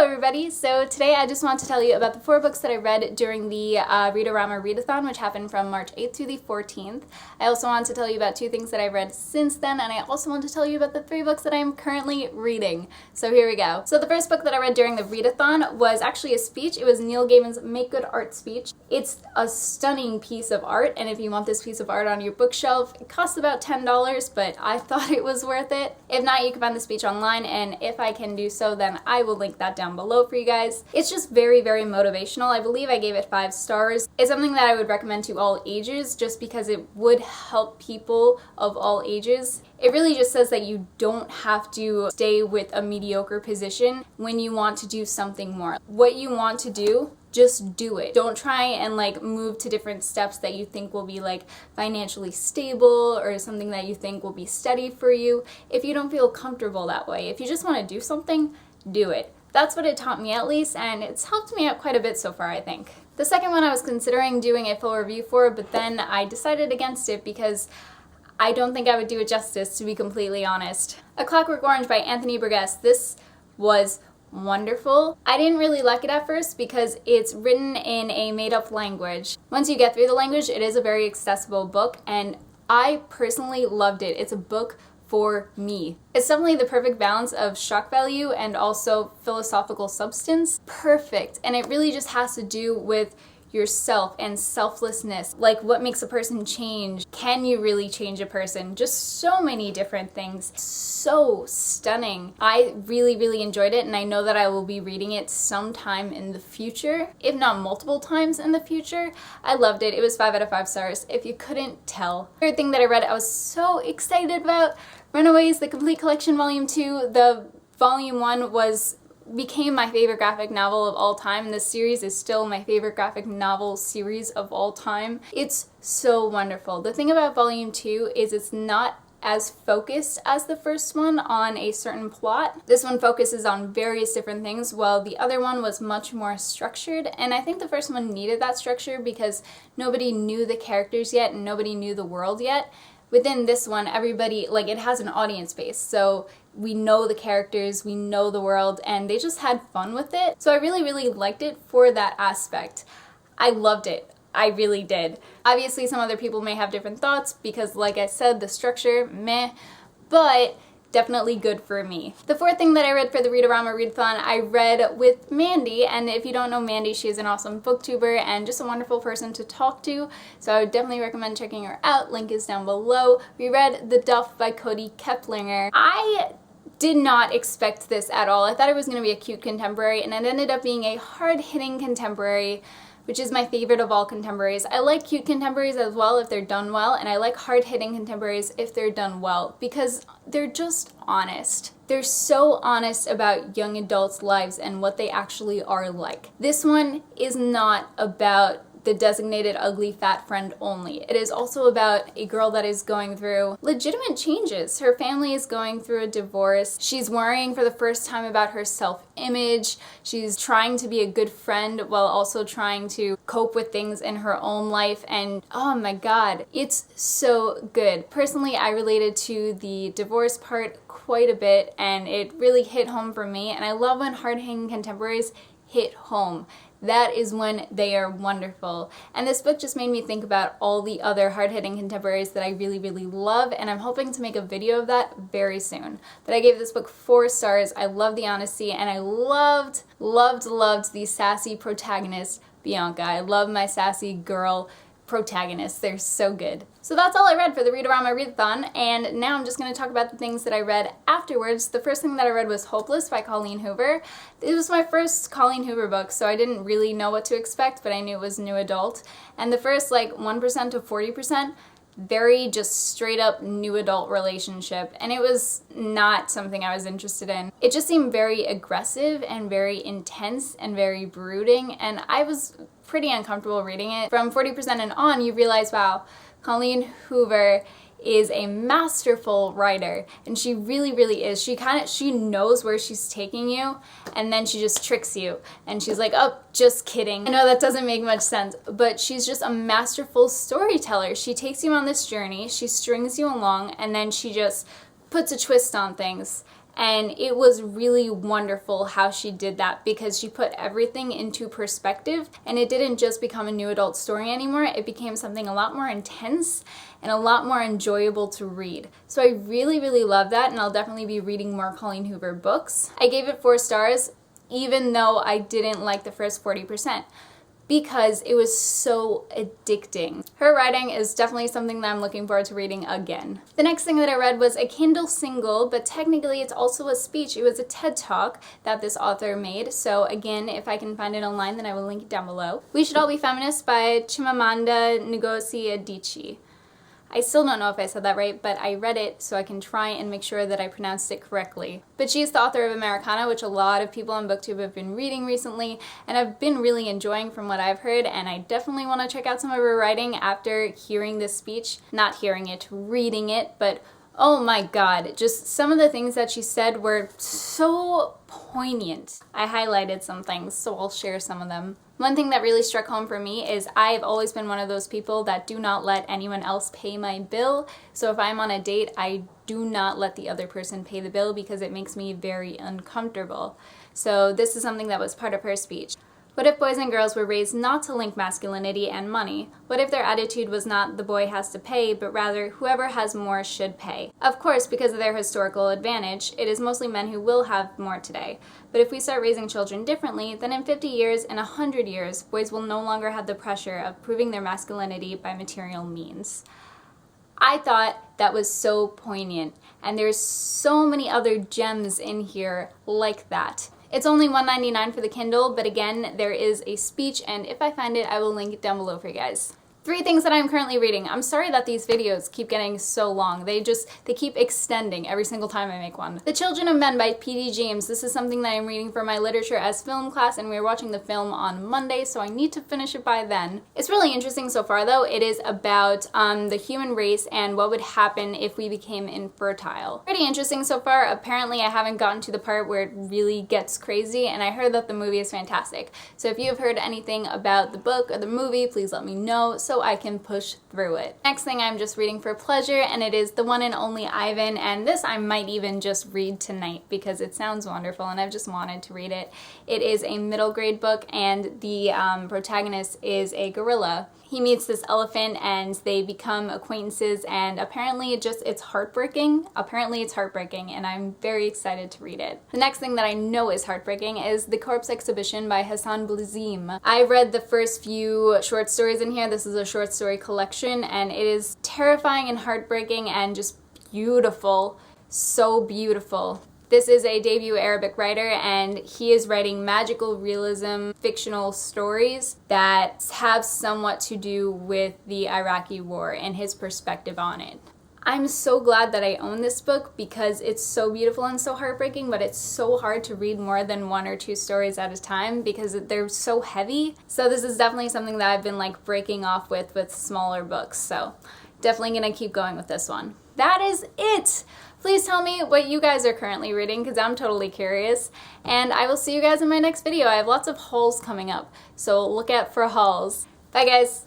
everybody! So today I just want to tell you about the 4 books that I read during the Readathon, which happened from March 8th to the 14th. I also want to tell you about 2 things that I read since then, and I also want to tell you about the 3 books that I am currently reading. So here we go. So the first book that I read during the Readathon was actually a speech. It was Neil Gaiman's Make Good Art speech. It's a stunning piece of art, and if you want this piece of art on your bookshelf, it costs about $10, but I thought it was worth it. If not, you can find the speech online, and if I can do so, then I will link that down below for you guys. It's just very, very motivational. I believe I gave it 5 stars. It's something that I would recommend to all ages just because it would help people of all ages. It really just says that you don't have to stay with a mediocre position when you want to do something more. What you want to do, just do it. Don't try and move to different steps that you think will be financially stable or something that you think will be steady for you if you don't feel comfortable that way. If you just want to do something, do it. That's what it taught me at least, and it's helped me out quite a bit so far, I think. The second one I was considering doing a full review for, but then I decided against it because I don't think I would do it justice, to be completely honest. A Clockwork Orange by Anthony Burgess. This was wonderful. I didn't really like it at first because it's written in a made-up language. Once you get through the language, it is a very accessible book, and I personally loved it. It's a book for me. It's definitely the perfect balance of shock value and also philosophical substance. Perfect. And it really just has to do with yourself and selflessness. Like, what makes a person change? Can you really change a person? Just so many different things. So stunning. I really, really enjoyed it, and I know that I will be reading it sometime in the future, if not multiple times in the future. I loved it. It was 5 out of 5 stars, if you couldn't tell. Third thing that I read I was so excited about, Runaways, the Complete Collection Volume 2. The Volume 1 became my favorite graphic novel of all time, and this series is still my favorite graphic novel series of all time. It's so wonderful. The thing about Volume 2 is it's not as focused as the first one on a certain plot. This one focuses on various different things, while the other one was much more structured, and I think the first one needed that structure because nobody knew the characters yet and nobody knew the world yet. Within this one, everybody, it has an audience base, so we know the characters, we know the world, and they just had fun with it. So I really, really liked it for that aspect. I loved it. I really did. Obviously, some other people may have different thoughts because, like I said, the structure, meh, but definitely good for me. The fourth thing that I read for the Readathon, I read with Mandy, and if you don't know Mandy, she is an awesome booktuber and just a wonderful person to talk to, so I would definitely recommend checking her out. Link is down below. We read The Duff by Cody Keplinger. I did not expect this at all. I thought it was going to be a cute contemporary, and it ended up being a hard-hitting contemporary, which is my favorite of all contemporaries. I like cute contemporaries as well if they're done well, and I like hard-hitting contemporaries if they're done well, because they're just honest. They're so honest about young adults' lives and what they actually are like. This one is not about the designated ugly fat friend only. It is also about a girl that is going through legitimate changes. Her family is going through a divorce. She's worrying for the first time about her self-image. She's trying to be a good friend while also trying to cope with things in her own life, and oh my god, it's so good. Personally, I related to the divorce part quite a bit, and it really hit home for me, and I love when hard-hitting contemporaries hit home. That is when they are wonderful. And this book just made me think about all the other hard-hitting contemporaries that I really, really love, and I'm hoping to make a video of that very soon. But I gave this book 4 stars. I love the honesty, and I loved the sassy protagonist, Bianca. I love my sassy girl protagonists. They're so good. So that's all I read for the Readathon, and now I'm just going to talk about the things that I read afterwards. The first thing that I read was Hopeless by Colleen Hoover. It was my first Colleen Hoover book, so I didn't really know what to expect, but I knew it was new adult. And the first 1% to 40%, very just straight up new adult relationship, and it was not something I was interested in. It just seemed very aggressive and very intense and very brooding, and I was pretty uncomfortable reading it. From 40% and on, you realize, wow, Colleen Hoover is a masterful writer, and she really, really is. She knows where she's taking you, and then she just tricks you, and she's like, oh, just kidding. I know that doesn't make much sense, but she's just a masterful storyteller. She takes you on this journey, she strings you along, and then she just puts a twist on things, And it was really wonderful how she did that because she put everything into perspective and it didn't just become a new adult story anymore. It became something a lot more intense and a lot more enjoyable to read. So I really, really love that, and I'll definitely be reading more Colleen Hoover books. I gave it 4 stars even though I didn't like the first 40%. Because it was so addicting. Her writing is definitely something that I'm looking forward to reading again. The next thing that I read was a Kindle single, but technically it's also a speech. It was a TED Talk that this author made. So again, if I can find it online, then I will link it down below. We Should All Be Feminists by Chimamanda Ngozi Adichie. I still don't know if I said that right, but I read it so I can try and make sure that I pronounced it correctly. But she is the author of Americana, which a lot of people on BookTube have been reading recently, and I've been really enjoying from what I've heard, and I definitely want to check out some of her writing after hearing this speech. Not hearing it, reading it, but oh my god, just some of the things that she said were so poignant. I highlighted some things, so I'll share some of them. One thing that really struck home for me is I've always been one of those people that do not let anyone else pay my bill. So if I'm on a date, I do not let the other person pay the bill because it makes me very uncomfortable. So this is something that was part of her speech. What if boys and girls were raised not to link masculinity and money? What if their attitude was not the boy has to pay, but rather whoever has more should pay? Of course, because of their historical advantage, it is mostly men who will have more today. But if we start raising children differently, then in 50 years and 100 years, boys will no longer have the pressure of proving their masculinity by material means. I thought that was so poignant, and there's so many other gems in here like that. It's only $1.99 for the Kindle, but again, there is a speech, and if I find it, I will link it down below for you guys. 3 things that I'm currently reading. I'm sorry that these videos keep getting so long. They keep extending every single time I make one. The Children of Men by P.D. James. This is something that I'm reading for my literature as film class, and we're watching the film on Monday, so I need to finish it by then. It's really interesting so far, though. It is about the human race and what would happen if we became infertile. Pretty interesting so far. Apparently, I haven't gotten to the part where it really gets crazy, and I heard that the movie is fantastic. So if you have heard anything about the book or the movie, please let me know so I can push through it. Next thing I'm just reading for pleasure, and it is The One and Only Ivan, and this I might even just read tonight because it sounds wonderful and I've just wanted to read it. It is a middle grade book, and the protagonist is a gorilla. He meets this elephant and they become acquaintances, and apparently it's heartbreaking. Apparently it's heartbreaking, and I'm very excited to read it. The next thing that I know is heartbreaking is The Corpse Exhibition by Hassan Blazim. I read the first few short stories in here. This is a short story collection, and it is terrifying and heartbreaking and just beautiful. So beautiful. This is a debut Arabic writer, and he is writing magical realism fictional stories that have somewhat to do with the Iraqi war and his perspective on it. I'm so glad that I own this book because it's so beautiful and so heartbreaking, but it's so hard to read more than 1 or 2 stories at a time because they're so heavy. So this is definitely something that I've been like breaking off with smaller books. So definitely gonna keep going with this one. That is it! Please tell me what you guys are currently reading because I'm totally curious. And I will see you guys in my next video. I have lots of hauls coming up, so look out for hauls. Bye guys!